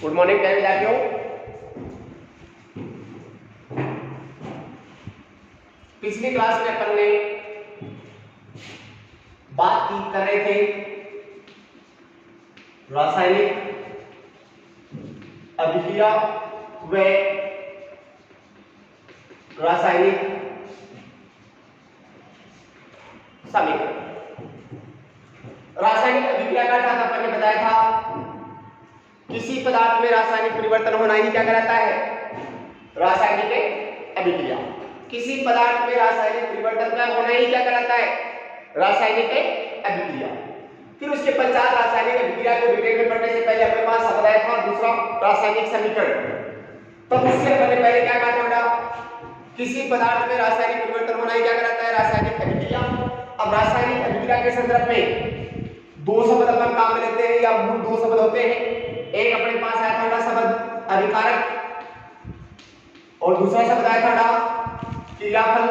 Good morning प्यारे विद्यार्थियों। पिछली क्लास में अपन ने बात कर रहे थे रासायनिक अभिक्रिया व रासायनिक समीकरण। रासायनिक अभिक्रिया का अर्थ अपन ने बताया था किसी पदार्थ में रासायनिक परिवर्तन होना ही क्या कहलाता है, रासायनिक अभिक्रिया। किसी पदार्थ में रासायनिक परिवर्तन का होना ही क्या कहलाता है, रासायनिक अभिक्रिया। फिर उसके पश्चात रासायनिक अभिक्रिया को डिटेल में पढ़ने से पहले अपने पास शब्द आया था दूसरा रासायनिक समीकरण। तब उससे पहले क्या कहा था, किसी पदार्थ में रासायनिक परिवर्तन होना ही क्या कहलाता है, रासायनिक अभिक्रिया। अब रासायनिक अभिक्रिया के संदर्भ में दो शब्द अपन काम में लेते हैं या मूल दो शब्द होते हैं। एक अपने पास आया था शब्द अभिकारक और दूसरा शब्द आया था क्रियाफल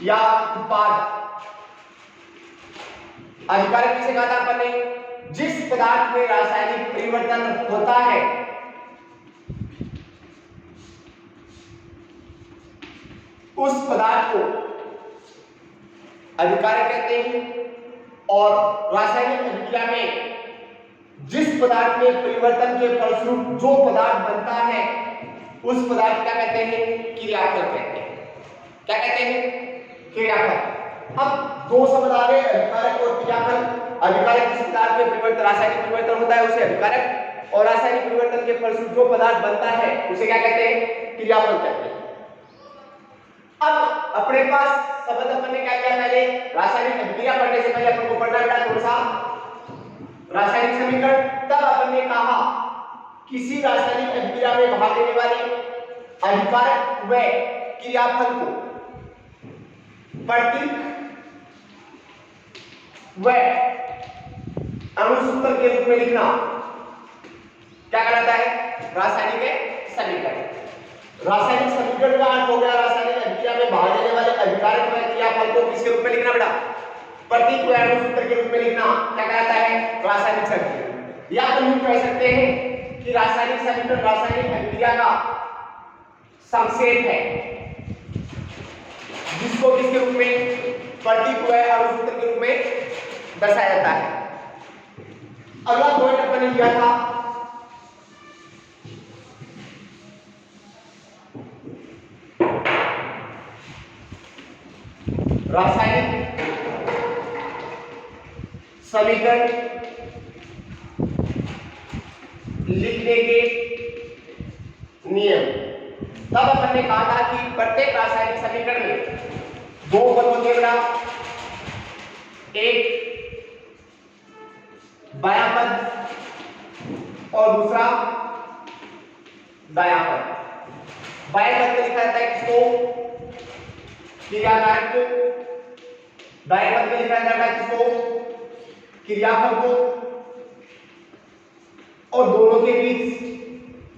या उत्पाद। अभिकारक किसे कहा था अपन ने, जिस पदार्थ में रासायनिक परिवर्तन होता है उस पदार्थ को अभिकारक कहते हैं। और रासायनिक अभिक्रिया में जिस पदार्थ में परिवर्तन के फलस्वरूप जो पदार्थ बनता है उस पदार्थ क्या कहते हैं, क्रियाफल कहते हैं। क्या कहते हैं, क्रियाफल। अब दो शब्द आ गए, अभिकारक और क्रियाफल। अभिकारक जिस पदार्थ में परिवर्तन रासायनिक परिवर्तन होता है उसे अभिकारक, और रासायनिक परिवर्तन के फलस्वरूप जो पदार्थ बनता है उसे क्या कहते हैं, क्रियाफल कहते हैं। अब अपने पास शब्द अपन ने क्या किया, पहले रासायनिक अभिक्रिया पढ़ने से पहले अपन को पढ़ना है थोड़ा सा रासायनिक समीकरण। तब अपन ने कहा किसी रासायनिक अभिक्रिया में भाग लेने वाले अभिकारक व क्रियाफल को प्रतीक व अणुसूत्र के रूप में लिखना क्या कहलाता है, रासायनिक समीकरण। रासायनिक समीकरण का अर्थ हो गया रासायनिक अभिक्रिया में भाग लेने वाले अभिकारक व क्रियाफल को किसके रूप में लिखना बेटा, प्रतीक व अणुसूत्र के रूप में लिखना क्या कहलाता है, रासायनिक समीकरण। या तो हम कह सकते हैं कि रासायनिक समीकरण रासायनिक अभिक्रिया का संक्षेप है जिसको किसके रूप में, प्रतीक व अणुसूत्र के रूप में दर्शाया जाता है। अगला पॉइंट अपन ने लिया था रासायनिक समीकरण लिखने के नियम। तब अपन ने कहा था कि प्रत्येक रासायनिक समीकरण में दो पद होते हैं, एक बायां पद और दूसरा दायां पद। बाएं पद में लिखा जाता है किसको, क्रियाकारक को, दाएं पद में लिखा जाता है किसको, क्रियाफल को, और दोनों के बीच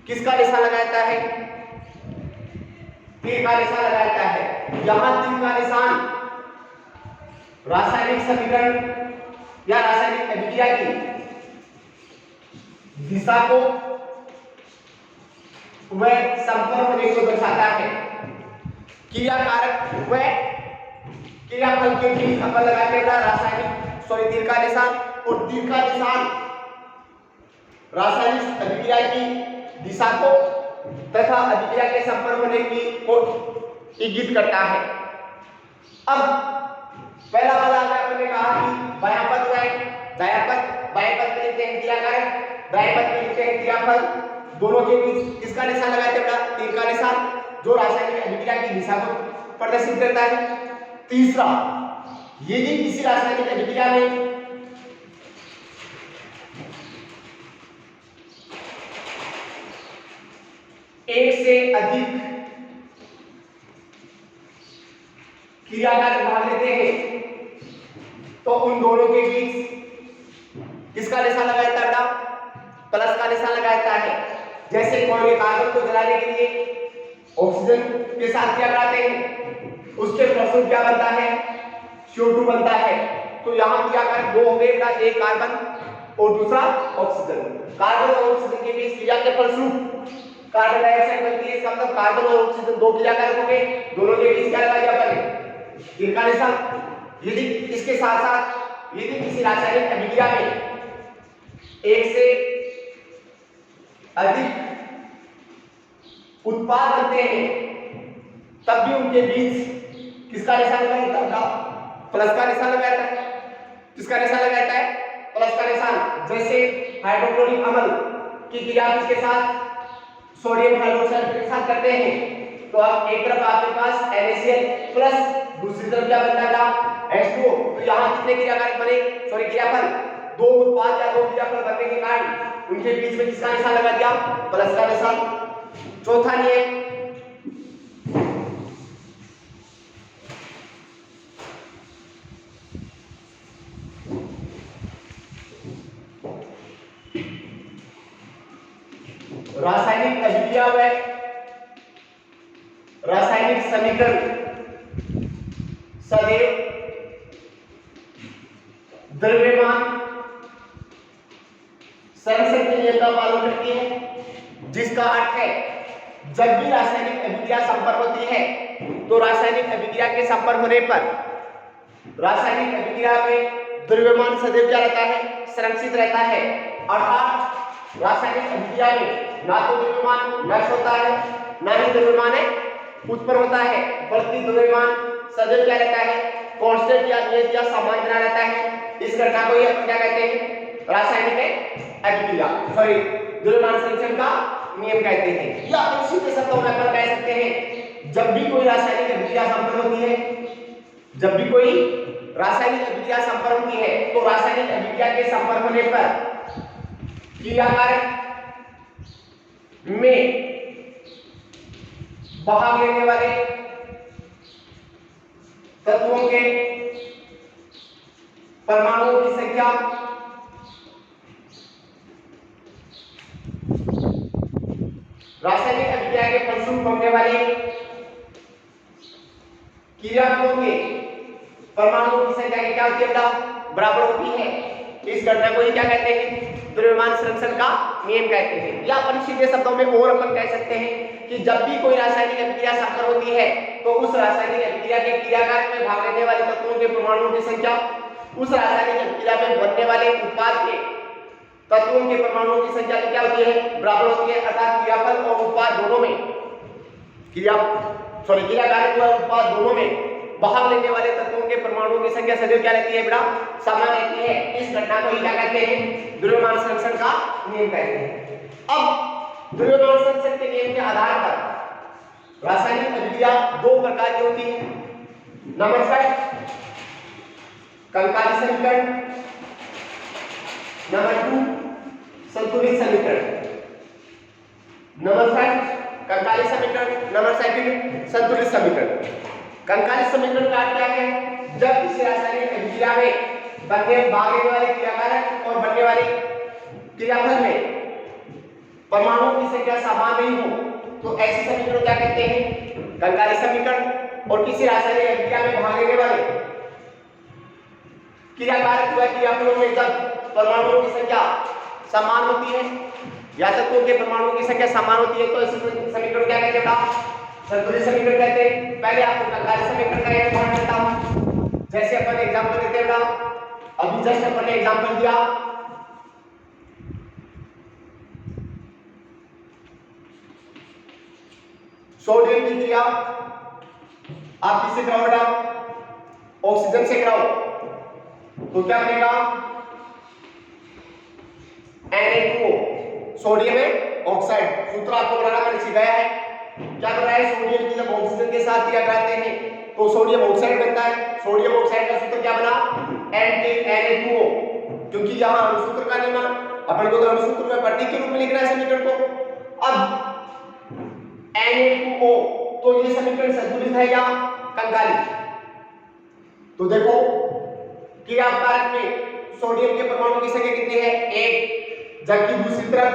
किसका निशान लगाया जाता है, तीर का निशान लगाया जाता है। यहां तीर का निशान रासायनिक समीकरण या रासायनिक अभिक्रिया की दिशा को व संपर्क होने को दर्शाता है। क्रियाकारक व क्रियाफल के बीच अपन लगाते हैं रासायनिक तीर का निशान, और तीर का निशान रासायनिक अभिक्रिया की दिशा को तथा अभिक्रिया के संपर्क होने की को इंगित करता है। अब पहला पद आपने कहा कि बायां पद व दायां पद। बाएं पद में लिखते हैं क्रियाकारक, दाएं पद में लिखते हैं क्रियाफल। दोनों के बीच किसका निशान लगाते हैं, तीर का निशान, जो रासायनिक अभिक्रिया की दिशा को प्रदर्शित करता है। तीसरा, यदि किसी रासायनिक अभिक्रिया में एक से अधिक क्रियाकारक भाग लेते हैं तो उन दोनों के बीच किसका निशान लगाया जाता है, प्लस का निशान लगाया जाता है। जैसे कोयले कार्बन को जलाने के लिए ऑक्सीजन के साथ क्या कराते हैं, उसके फलस्वरूप क्या बनता है, CO2 बनता है। तो यहाँ क्रियाकारक दो हो गए, एक कार्बन और दूसरा ऑक्सीजन। कार्बन और ऑक्सीजन के बीच क्रिया के फलस्वरूप कार्बन डाइऑक्साइड बनती है। इसका मतलब कार्बन और ऑक्सीजन दो क्रियाकारक होंगे, दोनों के बीच क्या लगा दिया अपन, तीर का निशान। यदि इसके साथ साथ यदि किसी रासायनिक अभिक्रिया में एक से अधिक उत्पाद बनते हैं तब भी उनके बीच किसका निशान लगाता है, प्लस का निशान लगाता है। किसका निशान लगाता है, प्लस का निशान। जैसे हाइड्रोक्लोरिक अम्ल की क्रिया किसके साथ, सोडियम हाइड्रोक्साइड के साथ करते हैं, तो अब एक तरफ आपके पास NaCl प्लस दूसरी तरफ क्या बनता है H2O। तो यहाँ कितने क्रियाकारक बने, सॉरी क्रियाफल, दो उत्पाद या दो क्रियाफल बनने के कारण उनके बीच में किसका निशान लगा दिया, प्लस का निशान। चौथा नियम, रासायनिक अभिक्रिया में रासायनिक समीकरण सदैव द्रव्यमान संरक्षण के नियम का पालन करती है, जिसका अर्थ है जब भी रासायनिक अभिक्रिया संपन्न होती है तो रासायनिक अभिक्रिया के संपन्न होने पर रासायनिक अभिक्रिया में द्रव्यमान सदैव क्या रहता है, संरक्षित रहता है। अर्थात रासायनिक अभिक्रिया में ना तो द्रव्यमान नष्ट होता है ना ही द्रव्यमान उत्पन्न होता है, बल्कि द्रव्यमान सदैव क्या रहता है, कांस्टेंट या नियत या समान बना रहता है। इस घटना को ही अपन क्या कहते हैं, रासायनिक अभिक्रिया, सॉरी द्रव्यमान संरक्षण का नियम कहते हैं। या अपन सीधे शब्दों में अपन कह सकते हैं जब भी कोई रासायनिक अभिक्रिया संपन्न होती है, जब भी कोई रासायनिक अभिक्रिया संपन्न होती है तो रासायनिक अभिक्रिया के संपन्न होने पर क्रियाकारक में भाग लेने वाले तत्वों के परमाणुओं की संख्या रासायनिक अभिक्रिया के फलस्वरूप होने वाले क्रियाकों के परमाणुओं की संख्या की क्या होती है, बराबर होती है। इस घटना को ही क्या कहते हैं, द्रव्यमान संरक्षण का नियम कहते हैं। या अपन सीधे शब्दों में और अपन कह सकते हैं कि जब भी कोई रासायनिक अभिक्रिया संपन्न होती है तो उस रासायनिक अभिक्रिया के क्रियाकारक में भाग लेने वाले तत्वों के परमाणुओं की संख्या उस रासायनिक अभिक्रिया में बनने वाले उत्पाद के तत्वों के परमाणुओं की संख्या क्या होती है, बराबर होती है। अर्थात क्रियाफल और उत्पाद दोनों में क्रियाकारक और उत्पाद दोनों में भाग लेने वाले तत्वों के परमाणुओं की संख्या सदैव क्या रहती है, बेटा समान रहती है। इस घटना को ही क्या कहते हैं, द्रव्यमान संरक्षण का नियम कहते हैं। अब द्रव्यमान संरक्षण के नियम के आधार पर रासायनिक अभिक्रिया दो प्रकार की होती है। नंबर 1 कंकाली समीकरण, नंबर 2 संतुलित समीकरण। नंबर 1 कंकाली समीकरण, नंबर 2 संतुलित समीकरण। कंकाली समीकरण का क्या है, जब किसी रासायनिक अभिक्रिया में भाग लेने वाले क्रियाकारक और बनने वाले क्रियाफल में परमाणुओं की संख्या समान नहीं हो तो ऐसे समीकरण क्या कहते हैं, कंकाली समीकरण। और किसी रासायनिक अभिक्रिया में भाग लेने वाले क्रियाकारक या क्रियाफलों में जब परमाणुओं की संख्या समान होती है या तत्वों के परमाणुओं की संख्या समान होती है तो ऐसे समीकरण क्या कहते हैं, संतुलित समीकरण कहते हैं। पहले आपको कंकाली समीकरण का एक उदाहरण देता हूं। जैसे अपन एग्जांपल देते हैं, अभी जस्ट अपन ने एग्जांपल दिया सोडियम की क्रिया आप किससे कराओ बेटा, ऑक्सीजन से कराओ, तो क्या बनेगा Na2O, सोडियम ऑक्साइड। सूत्र आपको बनाना मैंने सिखाया है। क्या कर रहा है, सोडियम की जब ऑक्सीजन के साथ क्रिया कराते हैं तो सोडियम ऑक्साइड बनता है। सोडियम ऑक्साइड का सूत्र क्या बना, Na2O, क्योंकि यहां अणुसूत्र का नियम अपन को तो अणुसूत्र में प्रतीक के रूप में लिखना है समीकरण को। अब Na2O, तो ये समीकरण संतुलित है या कंकाली, तो देखो क्रियाकारक में सोडियम के परमाणु की संख्या कितनी है, 1, जबकि दूसरी तरफ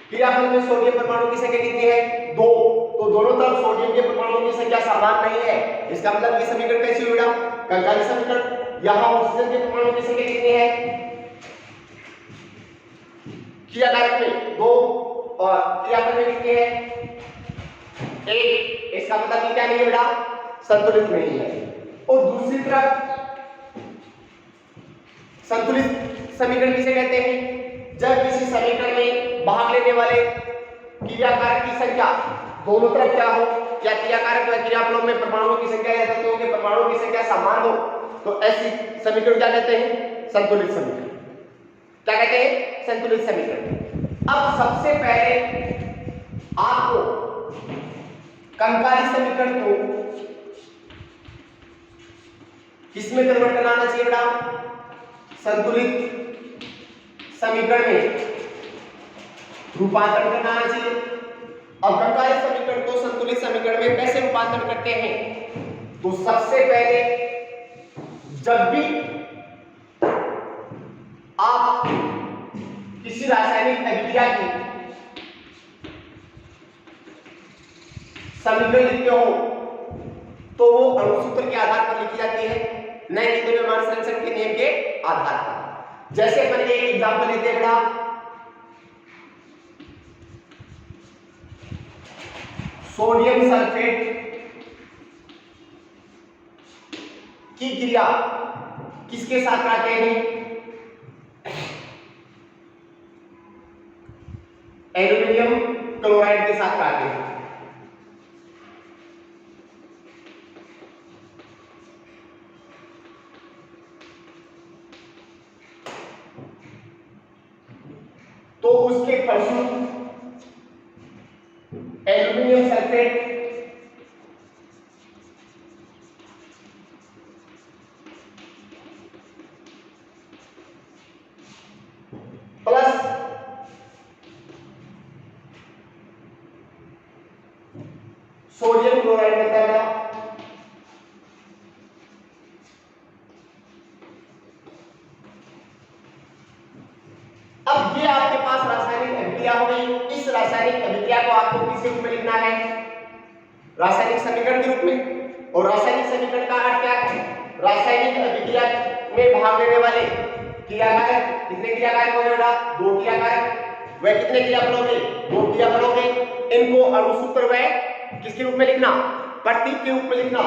क्रियाफल में सोडियम परमाणु की संख्या कितनी है, 2। तो दोनों तरफ सोडियम के परमाणुओं की संख्या समान नहीं है। इसका मतलब ये समीकरण कैसी हुई बेटा, कंकाली समीकरण। यहां ऑक्सीजन के परमाणु की संख्या कितनी है, क्रियाकारक में 2 और क्रियापद में कितने हैं 1, इसका मतलब क्या नहीं है बेटा संतुलित नहीं है। और दूसरी तरफ संतुलित समीकरण किसे कहते हैं जब किसी समीकरण में भाग लेने वाले क्रियाकारक की संख्या दोनों तरफ क्या हो या क्रियाकारक व क्रियापदों में परमाणुओं की संख्या या तत्वों के परमाणुओं की संख्या समान हो तो ऐसी समीकरण क्या कहते हैं संतुलित समीकरण। क्या कहते हैं संतुलित समीकरण। अब सबसे पहले आपको कंकाली समीकरण को किसमें कन्वर्ट करना आना चाहिए बेटा संतुलित समीकरण में रूपांतरण करना आना चाहिए। अब कंकाली समीकरण को संतुलित समीकरण में कैसे रूपांतरण करते हैं तो सबसे पहले जब भी आप किसी रासायनिक अभिक्रिया की समीकरण लिखते हो तो वो अणुसूत्र के आधार पर लिखी जाती है न कि द्रव्यमान संरक्षण के नियम के आधार पर। जैसे अपन एक एग्जांपल लेते हैं बेटा सोडियम सल्फेट की क्रिया किसके साथ कराते हैं एल्यूमिनियम क्लोराइड के साथ कराते हैं। तो उसके फलस्वरूप aluminium sulphate plus sodium chloride बनता है। अब ये आपके पास रासायनिक अभिक्रिया हो गई। इस रासायनिक अभिक्रिया को आपको किस रूप में लिखना है रासायनिक समीकरण के रूप में। और रासायनिक समीकरण का अर्थ क्या है रासायनिक अभिक्रिया में भाग लेने वाले क्रियाकारक कितने क्रियाकारक होंगे बेटा 2 क्रियाकारक वे कितने क्रियाफल होंगे 2 क्रियाफल होंगे। इनको अणुसूत्र व किसके रूप में लिखना प्रतीक के रूप में लिखना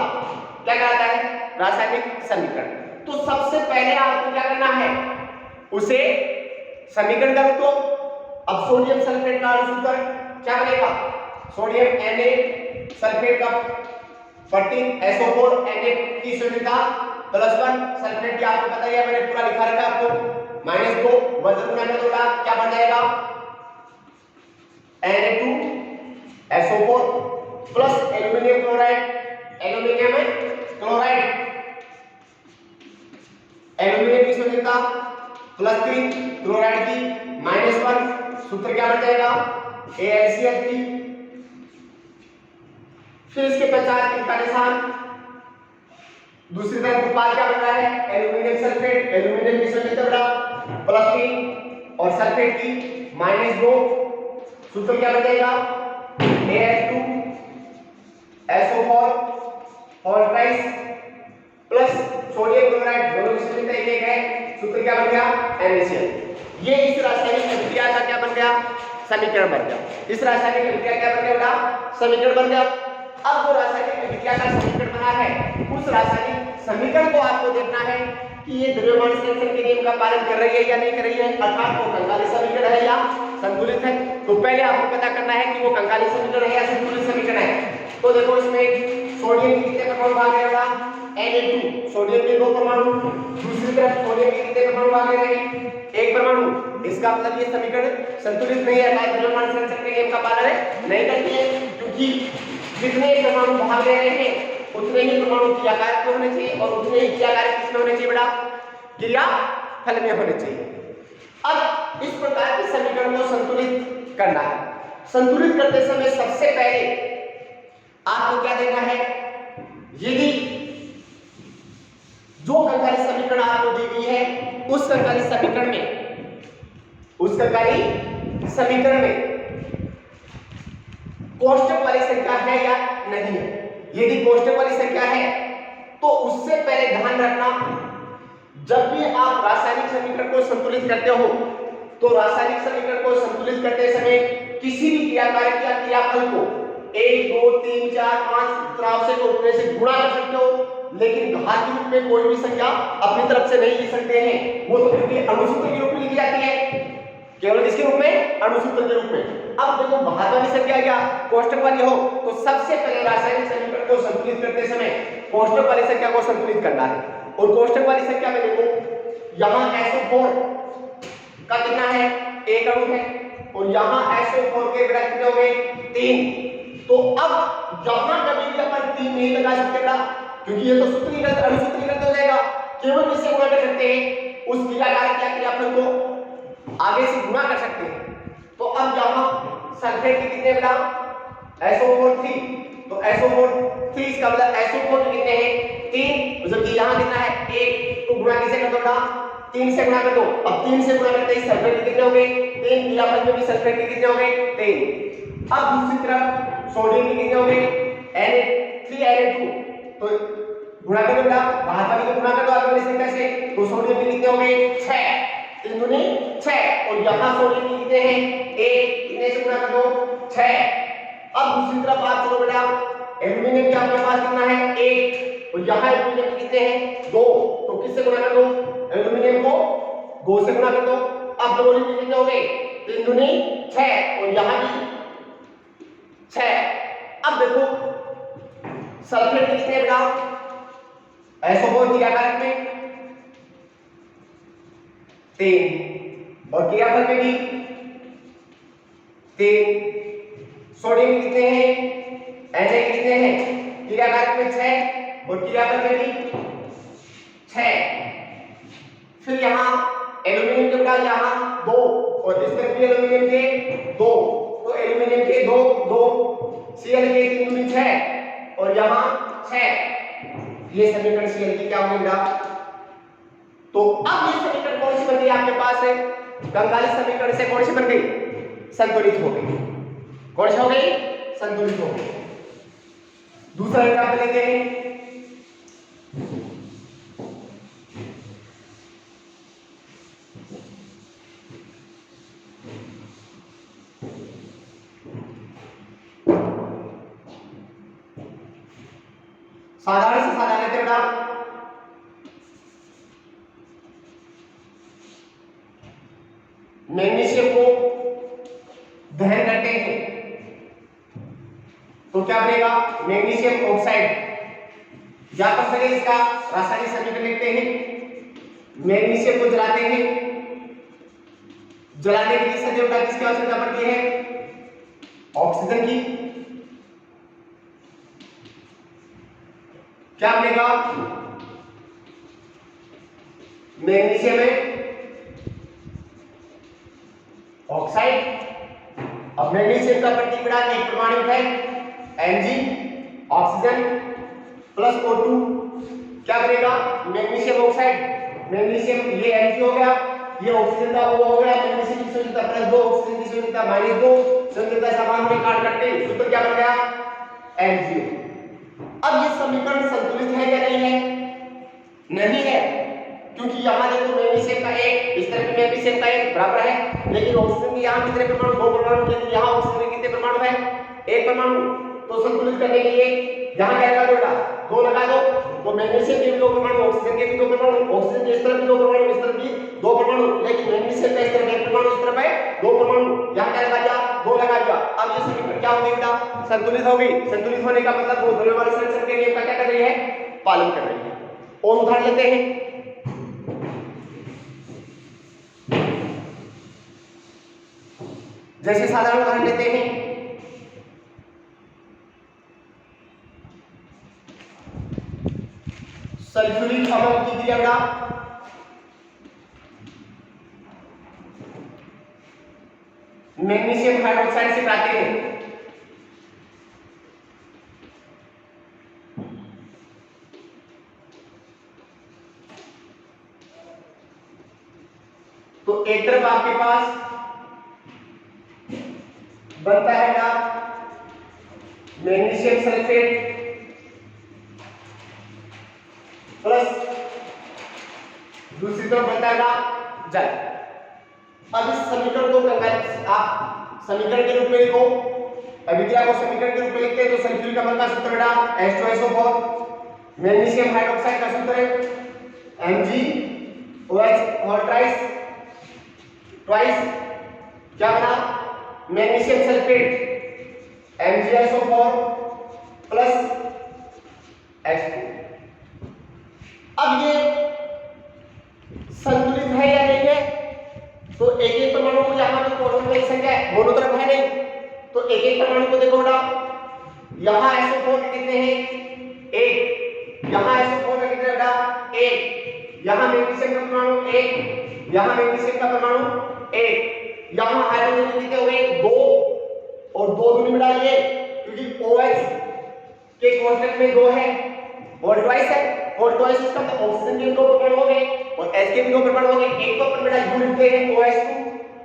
क्या कहलाता है रासायनिक समीकरण। तो सबसे पहले आपको क्या करना है उसे समीकरण का रूप दो। अब सोडियम सल्फेट का अणुसूत्र क्या बनेगा सोडियम Na सल्फेट का प्रतीक SO4 Na की संयुक्ता +1 सल्फेट की आपको पता है मैंने पूरा लिखा रखा है आपको -2 वजन गुना कर दोगा क्या बन जाएगा Na2SO4 plus aluminium chloride aluminium की संयुक्ता +3 क्लोराइड की -1 सूत्र क्या बन जाएगा AlCl3। फिर इसके पश्चात इनका निशान दूसरी तरफ उत्पाद क्या बन रहा है एल्यूमिनियम सल्फेट एल्यूमिनियम की संयुक्ता +3 और सल्फेट की -2 सूत्र क्या बन जाएगा Al2SO4 और ट्वाइस प्लस सोडियम क्लोराइड दोनों की संयुक्ता एक है सूत्र क्या बन गया NaCl। ये इस रासायनिक अभिक्रिया का क्या बन गया समीकरण बन गया। इस रासायनिक अभिक्रिया क्या बन गया बेटा समीकरण बन गया। अब जो रासायनिक अभिक्रिया का समीकरण बना है उस रासायनिक समीकरण को आपको देखना है कि ये द्रव्यमान संरक्षण के नियम का पालन कर रही है या नहीं कर रही है अर्थात वो कंकाली समीकरण है या संतुलित है। तो पहले आपको पता करना है कि वो कंकाली समीकरण है या संतुलित समीकरण है। तो देखो इसमें सोडियम के कितने परमाणु भाग रहेगा Na2 सोडियम के 2 परमाणु दूसरी तरफ सोडियम के कितने परमाणु भाग रहे हैं 1 परमाणु। इसका मतलब ये समीकरण संतुलित नहीं है अर्थात द्रव्यमान संरक्षण के नियम का पालन नहीं करती है क्योंकि जितने परमाणु भाग ले रहे हैं उतने ही परमाणु क्रियाकारक में होने चाहिए और उतने ही क्रियाकारक किसमें होने चाहिए बेटा क्रियाफल में होने चाहिए। अब इस प्रकार के समीकरण को संतुलित करना है। संतुलित करते समय सबसे पहले आपको क्या देखना है यदि जो कंकाली समीकरण आपको दी गई है उस कंकाली समीकरण में कोष्टक वाली संख्या है या नहीं है। यदि कोष्टक वाली संख्या है तो उससे पहले ध्यान रखना जब भी आप रासायनिक समीकरण को संतुलित करते हो तो रासायनिक समीकरण को संतुलित करते समय किसी भी क्रियाकारक या क्रियाफल को 1 2 3 4 5 तरह से को अपने से गुणा कर सकते हो, लेकिन घात के रूप में कोई भी संख्या अपनी तरफ से नहीं लिख सकते हैं, वो तो फिर भी अणुसूत्र के रूप में लिखी जाती है, केवल किसके रूप में? अणुसूत्र के रूप में। अब देखो घात वाली संख्या क्या कोष्टक वाली हो, तो सबसे पहले रासायनिक समीकरण को संतुलित करते समय कोष्टक वाली संख्या को संतुलित करना है। और कोष्टक वाली संख्या में देखो यहाँ SO4 का कितना है? एक अणु है, और यहाँ SO4 के ग्राम कितने हो गए? 3। तो अब यहाँ कभी भी अपन 3 नहीं लगा सकते बेटा, क्योंकि ये तो सूत्रीकृत अणुसूत्रीकृत हो जाएगा। केवल किससे गुणा कर सकते हैं? उस क्रियाकारक या क्रियाफल को आगे से गुणा कर सकते हैं। तो अब यहाँ सल्फेट के कितने बेटा? SO4 3, तो SO4 3 इसका मतलब SO4 के कितने हैं? 3, जबकि यहाँ कितना है? 1, तो गुणा किसे कर दो बेटा? 3 से गुणा कर दो। अब 3 से गुणा करते ही सल्फेट के कितने हो गए? 3, क्रियाफल में भी सल्फेट के कितने हो गए? 3। अब दूसरी तरफ सोडियम के कितने हो गए? Na3Na2, तो गुणा कर दो बेटा, बाहर वाली को गुणा कर दो आगे वाली संख्या से, तो सोडियम के कितने हो गए? 6, 3 दूनी 6, और यहाँ सोडियम के कितने हैं? 1, कितने से गुणा कर दो? 6। अब दूसरी तरफ बात चलो बेटा, एल्यूमीनियम के आपके पास कितना है? 1, और यहाँ एल्यूमीनियम के कितने हैं? 2, तो किससे गुणा कर दो? एल्यूमीनियम को 2 से गुणा कर दो। अब क्लोरीन के कितने हो गए? 3 दूनी 6, और यहाँ भी 6। अब देखो सल्फेट के कितने बेटा? SO4 क्रियाकारक में 3, और क्रियाफल में भी 3। सोडियम के कितने हैं? Na के कितने हैं? क्रियाकारक में 6, और क्रियाफल में भी 6। फिर यहाँ एल्यूमीनियम के बेटा यहाँ 2, और इस तरफ भी एल्यूमीनियम के 2, तो एल्यूमीनियम के 2 2, Cl के 3 दूनी 6, और यहाँ 6। ये समीकरण Cl की क्या होगी बेटा? तो अब ये समीकरण कौन सी बन गई आपके पास है? कंगाली समीकरण से कौन सी बन गई? संतुलित हो गई। कौन सी हो गई? संतुलित हो गई। दूसरा एग्जांपल लेते हैं। साधारण से साधारण लेते बेटा, मैग्नीशियम को दहन करते हैं तो क्या बनेगा? Magnesium oxide. या तो फिर इसका रासायनिक समीकरण लिखते हैं। मैग्नीशियम को जलाते हैं, जलाने के लिए सबसे बड़ा किसकी आवश्यकता पड़ती है? ऑक्सीजन की। क्या बनेगा? मैग्नीशियम में ऑक्साइड। अब मैग्नीशियम का प्रतीक बेटा एक परमाणु है Mg, ऑक्सीजन प्लस O2, क्या बनेगा? Magnesium oxide. मैग्नीशियम ये Mg हो गया, ये ऑक्सीजन का O हो गया, मैग्नीशियम की संयोजकता +2, ऑक्सीजन की संयोजकता -2, संयोजकता समान होने काट करते सूत्र क्या बन गया? Mg। अब ये समीकरण संतुलित है या नहीं है? नहीं है, क्योंकि यहाँ देखो मैग्नीशियम का 1, इस तरफ भी मैग्नीशियम का 1 बराबर है, लेकिन ऑक्सीजन के यहाँ कितने परमाणु? 2 परमाणु, लेकिन यहाँ ऑक्सीजन के कितने परमाणु है? 1 परमाणु। तो संतुलित करने के लिए यहाँ क्या लगा दो बेटा? 2 लगा दो, तो मैग्नीशियम के भी 2 परमाणु, ऑक्सीजन के भी 2 परमाणु, ऑक्सीजन के इस तरफ भी 2 परमाणु, इस तरफ भी 2 परमाणु, लेकिन मैग्नीशियम का इस तरफ 1 परमाणु, इस तरफ है 2 परमाणु। यहाँ क्या लगा दिया? 2 लगा दिया। अब ये समीकरण क्या हो गई बेटा? संतुलित हो गई। संतुलित होने का मतलब वो द्रव्यमान संरक्षण के नियम का क्या कर रही है? पालन कर रही है। और उदाहरण लेते हैं। जैसे साधारण उदाहरण लेते हैं, सल्फ्यूरिक अम्ल की क्रिया बेटा मैग्नीशियम हाइड्रोक्साइड से बनाते हैं। तो एक तरफ आपके पास बनता है ना मैग्नीशियम सल्फेट प्लस दूसरी तरफ बनता है ना जल। अब इस आप समीकरण के रूप में लिखो, अभिक्रिया को समीकरण के रूप में लिखते हैं तो सल्फ्यूरिक अम्ल का सूत्र बेटा H2SO4, मैग्नीशियम हाइड्रोक्साइड का सूत्र है MgOH और ट्वाइस क्या बना magnesium sulphate MgSO4 plus H2। अब ये संतुलित है या नहीं है, तो एक एक परमाणु को यहाँ पे क्वांटम वाली संख्या है, दोनों तरफ है नहीं, तो एक एक परमाणु को देखो बेटा, यहाँ SO4 के कितने हैं एक, यहाँ SO4 के कितने बेटा एक, यहाँ मैग्नीशियम का परमाणु एक, यहाँ मैग्नीशियम का परमाणु एक, यहाँ हाइड्रोजन के कितने हो गए दो, और दो दूनी बेटा ये क्योंकि OH के कांस्टेंट में दो है और ट्वाइस है, और ट्वाइस इसका मतलब ऑक्सीजन के दो परमाणु हो गए और H के भी दो परमाणु हो गए, एक तो अपन बेटा U लिखते हैं OH2।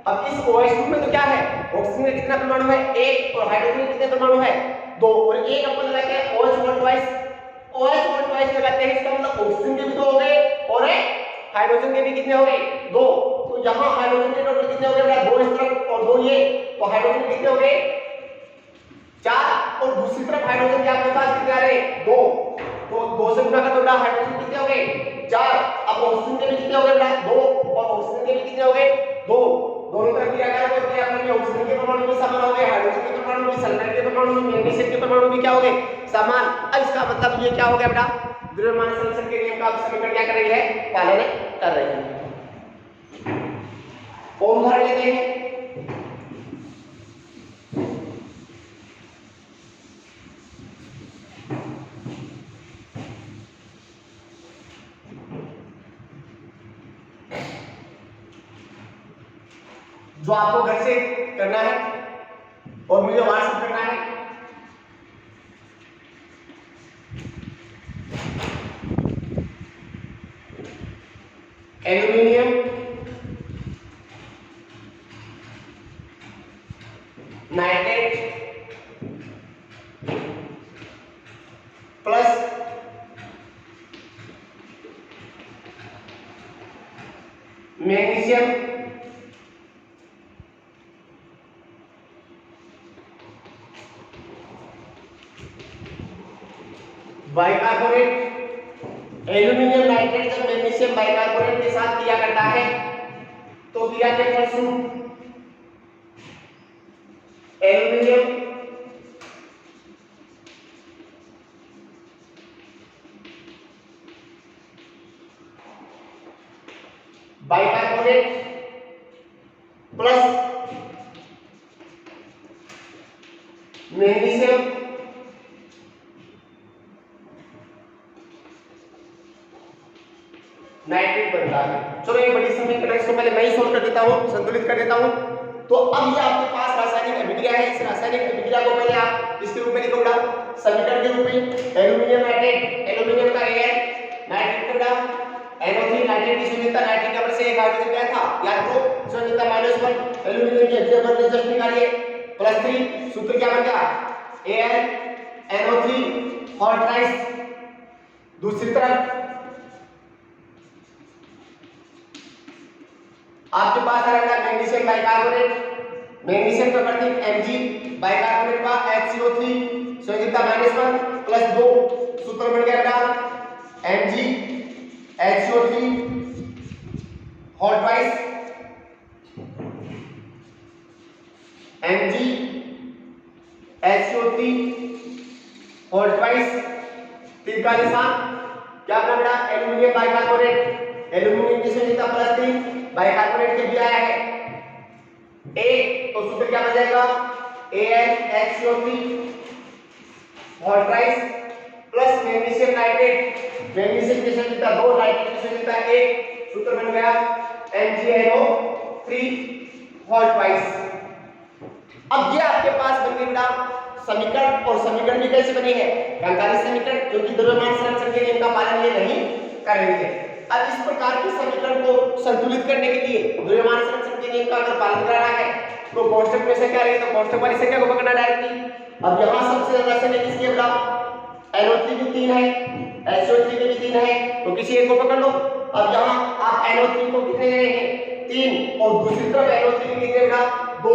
अब इस OH2 में तो क्या है ऑक्सीजन में कितना परमाणु है एक, और हाइड्रोजन में कितने परमाणु है दो, और एक अपन लगाते हैं OH और ट्वाइस लगाते हैं, इसका मतलब ऑक्सीजन के भी दो हो गए और हाइड्रोजन के भी कितने हो गए दो, तो यहाँ हाइड्रोजन के टोटल कितने हो गए बेटा दो इस तरफ और दो ये, तो हाइड्रोजन कितने हो गए चार, और दूसरी तरफ हाइड्रोजन के आपके पास कितने आ रहे दो, तो दो से गुणा कर दो बेटा हाइड्रोजन कितने हो गए चार, अब ऑक्सीजन के भी कितने हो गए बेटा दो, और ऑक्सीजन के भी कितने हो गए दो, दोनों तरफ क्या क्या करते हैं अपन, ऑक्सीजन के परमाणु भी समान हो गए, हाइड्रोजन के परमाणु भी, सल्फर के परमाणु भी, मैग्नीशियम के परमाणु भी क्या हो गए समान। अब इसका मतलब ये क्या हो गया बेटा द्रव्यमान संरक्षण के नियम का समीकरण क्या कर रही है पालन कर रही है। ओम उदाहरण लेते हैं, जो आपको घर से करना है और मुझे व्हाट्सएप करना है। Aluminium nitrate plus magnesium bicarbonate. Aluminium nitrate जब मैग्नीशियम बाइकार्बोनेट के साथ क्रिया करता है तो क्रिया के फलस्वरूप aluminium bicarbonate plus magnesium nitrate बनता है। चलो ये बड़ी समीकरण इसको पहले मैं ही सॉल्व कर देता हूं, संतुलित कर देता हूं। तो अब ये आपके पास रासायनिक अभिक्रिया है, इस रासायनिक अभिक्रिया को पहले आप इसके रूप में लिखो बेटा समीकरण के रूप में एल्यूमिनियम नाइट्रेट, एल्यूमिनियम का Al नाइट्रेट का बेटा NO3 नाइट्रेट की संयोजकता नाइट्रिक अम्ल से एक हाइड्रोजन क्या था याद करो संयोजकता -1 एल्यूमिनियम की एक्सियल बॉन्ड जस्ट निकालिए +3 सूत्र क्या बन गया AlNO3 और ट्राइस। दूसरी तरफ आपके पास आ रहा है मैग्नीशियम बाइकार्बोनेट, मैग्नीशियम का प्रतीक Mg, बाइकार्बोनेट का HCO3 संयोजकता -1 +2 सूत्र बन गया बेटा Mg HCO3 whole twice Mg HCO3 whole twice, तीन का निशान क्या बना बेटा एल्यूमिनियम बाइकार्बोनेट, एल्यूमिनियम की संयोजकता +3 बाइकार्बोनेट के भी आया है एक, तो सूत्र क्या बन जाएगा AlHCO3 और ट्राइस प्लस मैग्नीशियम नाइट्रेट, मैग्नीशियम की संयोजकता 2 नाइट्रेट की संयोजकता 1 सूत्र बन गया MgNO3 और ट्वाइस। अब ये आपके पास बन गई बेटा समीकरण, और समीकरण भी कैसे बनी है गणकारी समीकरण, क्योंकि द्रव्यमान संरक्षण के नियम का पालन ये नहीं कर रहे थे। अब इस प्रकार के समीकरण को संतुलित करने के लिए द्रव्यमान संरक्षण के नियम का अगर पालन कराना है तो कोष्ठक में से क्या रहेगा, तो कोष्ठक वाली संख्या को पकड़ना डायरेक्टली। अब यहाँ सबसे ज्यादा संख्या किसकी है बेटा NO3 की 3 है, HCO3 की भी 3 है, तो किसी एक को पकड़ लो। अब यहाँ आप NO3 को कितने ले रहे हैं 3, और दूसरी तरफ NO3 की कितने बेटा 2,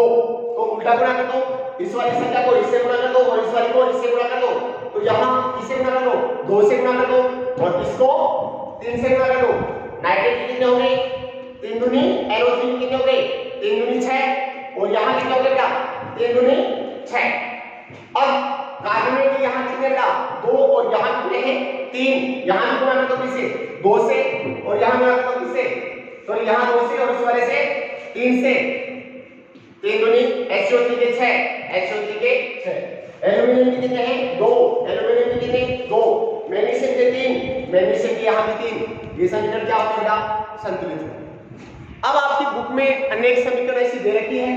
तो उल्टा गुणा कर दो, इस वाली संख्या को इससे गुणा कर दो और इस वाली को इससे गुणा कर दो, तो यहाँ किससे गुणा कर दो, 2 से गुणा कर दो और इसको 3 से गुणा कर दो। नाइट्रेट कितने हो गए, 3 दूनी NO3 कितने हो गए, 3 दूनी 6 और यहाँ कितने हो गए बेटा, 3 दूनी 6। अब कार्बोनेट के यहाँ कितने बेटा, 2 और यहाँ कितने हैं, 3, यहाँ भी गुणा कर दो किससे, 2 से और यहाँ गुणा कर दो किससे, तो यहाँ 2 से और इस वाले से 3 से, 3 दूनी HCO3 के 6, HCO3 के 6। एल्यूमिनियम के कितने हैं, 2, एल्यूमिनियम के कितने, 2, मैग्नीशियम के 3, मैग्नीशियम के यहाँ भी 3। ये समीकरण क्या होता है, संतुलित है। अब आपकी बुक में अनेक समीकरण ऐसी दे रखी है,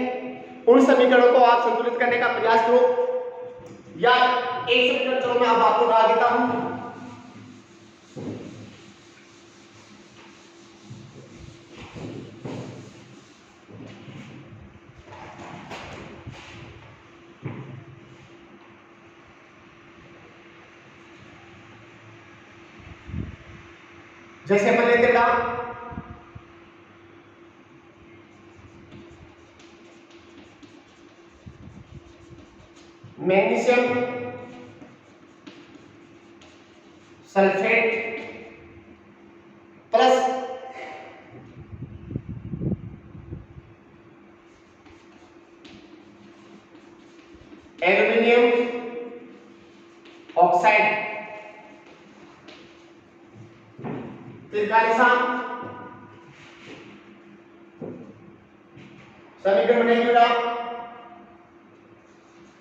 उन समीकरणों को आप संतुलित करने का प्रयास करो, या एक समीकरण चलो मैं अब आपको बता देता हूं। जैसे अपन लेते बेटा magnesium sulphate plus aluminium oxide, समीकरण बनेगी बेटा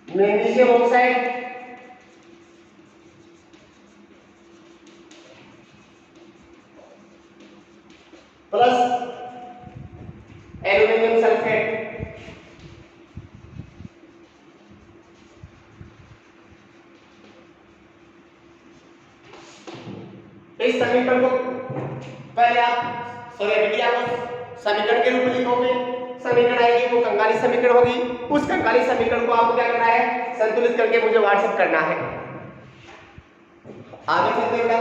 magnesium oxide plus aluminium sulphate. इस समीकरण को पहले आप अभिक्रिया को समीकरण के रूप में लिखोगे, समीकरण आएगी वो कंगाली समीकरण होगी, उस कंगाली समीकरण को आपको क्या करना है, संतुलित करके मुझे व्हाट्सएप करना है। आगे चलते हैं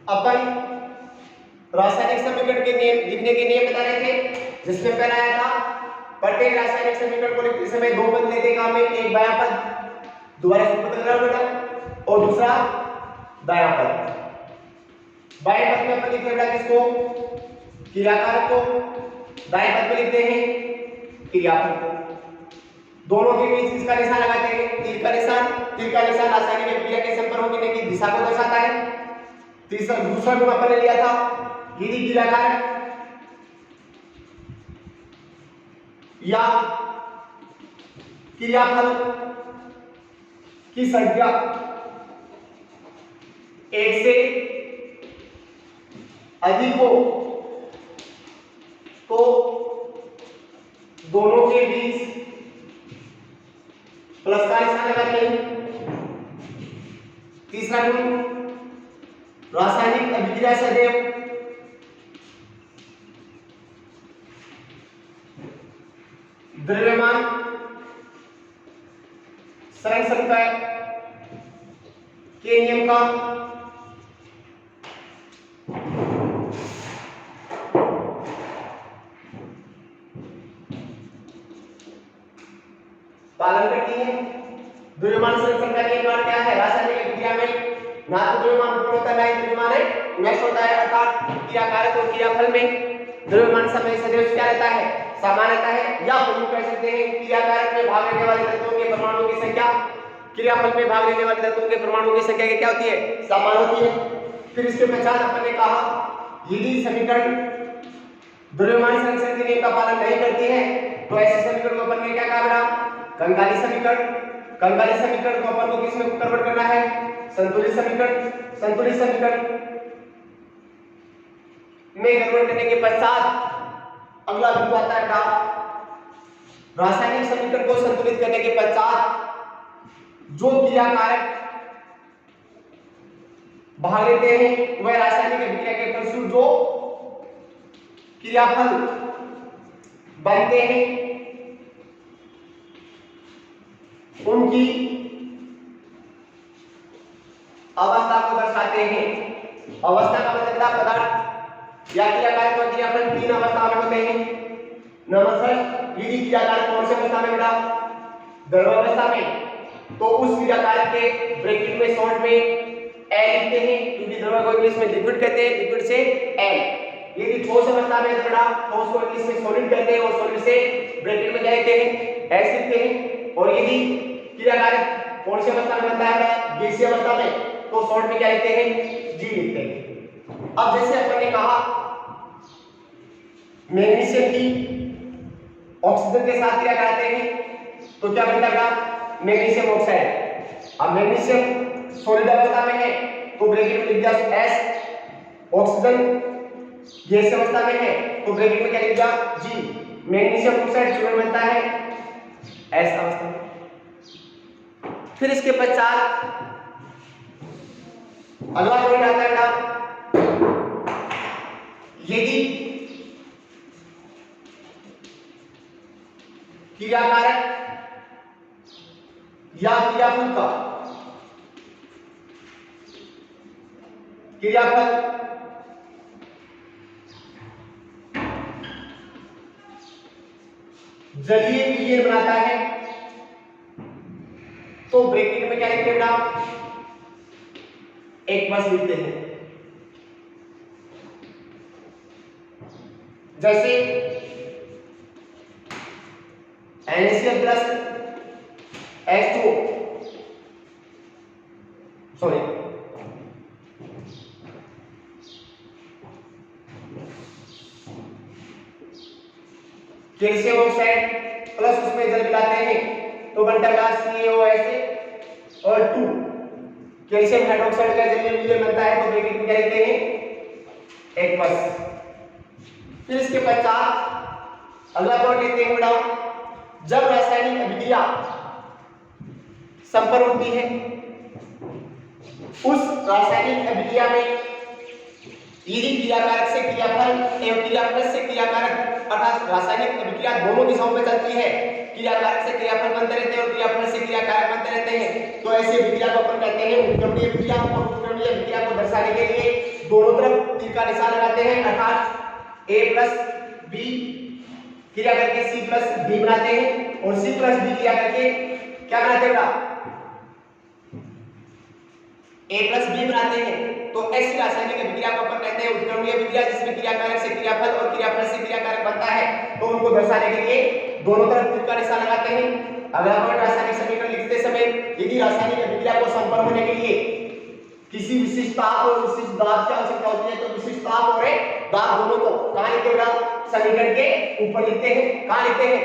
अपन रासायनिक समीकरण के नियम लिखने के नियम बता रहे थे, जिसमें पहला आया था प्रत्येक रासायनिक समीकरण को लिखते समय दो पद लेते काम में, एक बायां पद दोबारा से पद लगा बेटा और दूसरा दायां पद। बाएं पद में अपन लिखते हैं बेटा किसको, क्रियाकारक को, दाएं पद में लिखते हैं क्रियाफल को। दोनों के बीच किसका निशान लगाते हैं, तीर का निशान। तीर का निशान रासायनिक अभिक्रिया के संपर्कों की दिशा को दर्शाता है। तीसरा दूसरा गुण अपन ने लिया था यदि क्रियाकारक या क्रियाफल की संख्या एक से अधिक हो तो दोनों के बीच प्लस का निशान लगाते हैं। तीसरा गुण रासायनिक अभिक्रिया सदैव द्रव्यमान संरक्षण के नियम का पालन करती है। द्रव्यमान संरक्षण का नियम क्या है, रासायनिक अभिक्रिया में ना तो द्रव्यमान उत्पन्न होता है ना ही द्रव्यमान नष्ट होता है, अर्थात क्रियाकारक और क्रियाफल में द्रव्यमान समय सदैव क्या रहता है, समान रहता है। या हम कह सकते हैं क्रियाकारक में भाग लेने वाले तत्वों के परमाणुओं की संख्या क्रियाफल में भाग लेने वाले तत्वों के परमाणुओं की संख्या क्या होती है, समान होती है। फिर इसके पश्चात अपन ने कहा यदि समीकरण द्रव्यमान संरक्षण के नियम का पालन नहीं करती है तो ऐसे समीकरण को अपन ने क्या कहा बेटा, कंगाली समीकरण। कंगाली समीकरण को अपन को किस में कन्वर्ट करना है, संतुलित समीकरण। संतुलित समीकरण में कन्वर्ट करने के पश्चात अगला बिंदु आता है बेटा रासायनिक समीकरण को संतुलित करने के पश्चात जो क्रियाकारक भाग लेते हैं वह रासायनिक अभिक्रिया के फलस्वरूप जो क्रियाफल बनते हैं उनकी अवस्था को दर्शाते हैं। अवस्था का मतलब क्या, पदार्थ या क्रियाकारक और क्रियाफल तीन अवस्था में होते हैं। नमस्कार, यदि क्रियाकारक कौन सी अवस्था में बेटा, द्रवावस्था में, तो उस क्रियाकारक के ब्रैकेट में शॉर्ट में एल लिखते हैं, क्योंकि द्रव को इंग्लिश में लिक्विड कहते हैं, लिक्विड से एल। यदि ठोस अवस्था में बेटा ठोस को इंग्लिश में सॉलिड कहते हैं, और सॉलिड से ब्रैकेट में क्या लिखते हैं, एस लिखते हैं। और यदि क्रियाकारक कौन सी अवस्था में बनता है, गैसीय अवस्था में, तो शॉर्ट में क्या लिखते हैं, जी लिखते हैं। अब जैसे अपन ने कहा मैग्नीशियम की ऑक्सीजन के साथ क्रिया करते हैं तो क्या बनता है, मैग्नीशियम ऑक्साइड। अब मैग्नीशियम सॉलिड अवस्था में है तो ब्रैकेट में लिख दिया एस, ऑक्सीजन गैसीय अवस्था में है तो ब्रैकेट में क्या लिख दिया, जी। मैग्नीशियम ऑक्साइड चूर्ण बनता है एस अवस्था में। फिर इसके पश्चात अगला पॉइंट आता है बेटा, यदि क्रियाकारक या क्रियाफल का क्रियाफल जलीय विलयन बनाता है तो ब्रैकेट में क्या लिखते हैं बेटा, एक बस लिखते हैं। जैसे NaCl plus H2O, sorry calcium oxide plus उसमें जल मिलाते हैं तो बनता है CaOH और 2 कैल्शियम हाइड्रोक्साइड का जलीय विलयन बनता है तो ब्रैकेट में क्या लिखते हैं, एक बस। फिर इसके पश्चात अगला पॉइंट लिखते हैं बेटा, जब रासायनिक अभिक्रिया संपन्न होती है, उस रासायनिक अभिक्रिया में यदि क्रियाकारक से क्रियाफल एवं क्रियाफल से क्रियाकारक अर्थात रासायनिक अभिक्रिया दोनों दिशाओं में चलती है, क्रियाकारक से क्रियाफल बनते रहते हैं और क्रियाफल से क्रियाकारक बनते रहते हैं, तो ऐसी अभिक्रिया को अपन कहते हैं उत्क्रमणीय अभिक्रिया। और उत्क्रमणीय अभिक्रिया को दर्शाने के लिए दोनों तरफ तीर का निशान लगाते हैं, अर्थात A प्लस B क्रिया करके C प्लस B बनाते हैं और C प्लस B क्रिया करके क्या बनाते हैं बेटा, A प्लस B बनाते हैं। तो ऐसी रासायनिक अभिक्रिया को अपन कहते हैं उत्क्रमणीय अभिक्रिया, जिसमें क्रियाकारक से क्रियाफल और क्रियाफल से क्रियाकारक बनता है। तो उनको दर्शाने के लिए दोनों तरफ तीर का निशान लगाते हैं। अगला पॉइंट, रासायनिक समीकरण लिखते समय यदि रासायनिक अभिक्रिया को संपन्न होने के लिए किसी विशिष्ट ताप और विशिष्ट दाब की आवश्यकता होती है, तो विशिष्ट ताप और दाब दोनों को कहां लिखते हैं बेटा, समीकरण के ऊपर लिखते हैं। कहां लिखते हैं,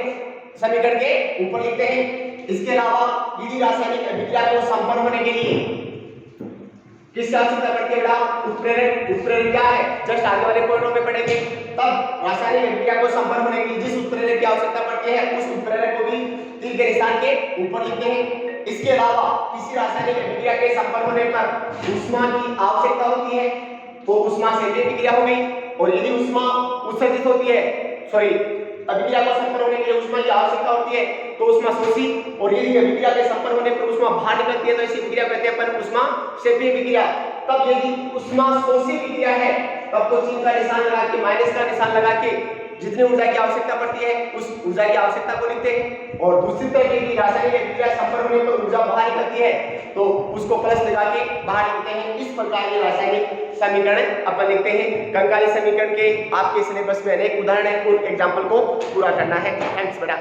समीकरण के ऊपर लिखते हैं। इसके अलावा यदि रासायनिक अभिक्रिया को संपन्न होने के लिए किसकी आवश्यकता पड़ती है बेटा, उत्प्रेरक। उत्प्रेरक क्या है, जस्ट आगे वाले पॉइंटों में पढ़ेंगे। तब रासायनिक अभिक्रिया को संपन्न होने के लिए जिस उत्प्रेरक की आवश्यकता पड़ती है उस उत्प्रेरक को भी तीर के निशान के ऊपर लिखते हैं। इसके अलावा किसी रासायनिक अभिक्रिया के संपन्न होने पर ऊष्मा की आवश्यकता होती है तो ऊष्मा से अभिक्रिया हो गई, और यदि ऊष्मा उत्सर्जित होती है, सॉरी अभिक्रिया को संपन्न होने के लिए ऊष्मा की आवश्यकता होती है तो ऊष्मा शोषी, और यदि अभिक्रिया के संपन्न होने पर ऊष्मा बाहर निकलती है तो ऐसी अभिक्रिया कहते हैं अपन ऊष्मा सेपी अभिक्रिया। तब यदि ऊष्मा शोषी अभिक्रिया है तब तो चिन्ह का निशान लगा के, माइनस का निशान लगा के जितनी ऊर्जा की आवश्यकता पड़ती है उस ऊर्जा की आवश्यकता को लिखते हैं। और दूसरी तरफ यदि रासायनिक अभिक्रिया संपन्न होने पर ऊर्जा बाहर निकलती है तो उसको प्लस लगा के बाहर लिखते हैं। इस प्रकार के रासायनिक समीकरण अपन लिखते हैं। कंकाली समीकरण के आपके सिलेबस में अनेक उदाहरण हैं, उन एग्जाम्पल को पूरा करना है। थैंक्स बेटा।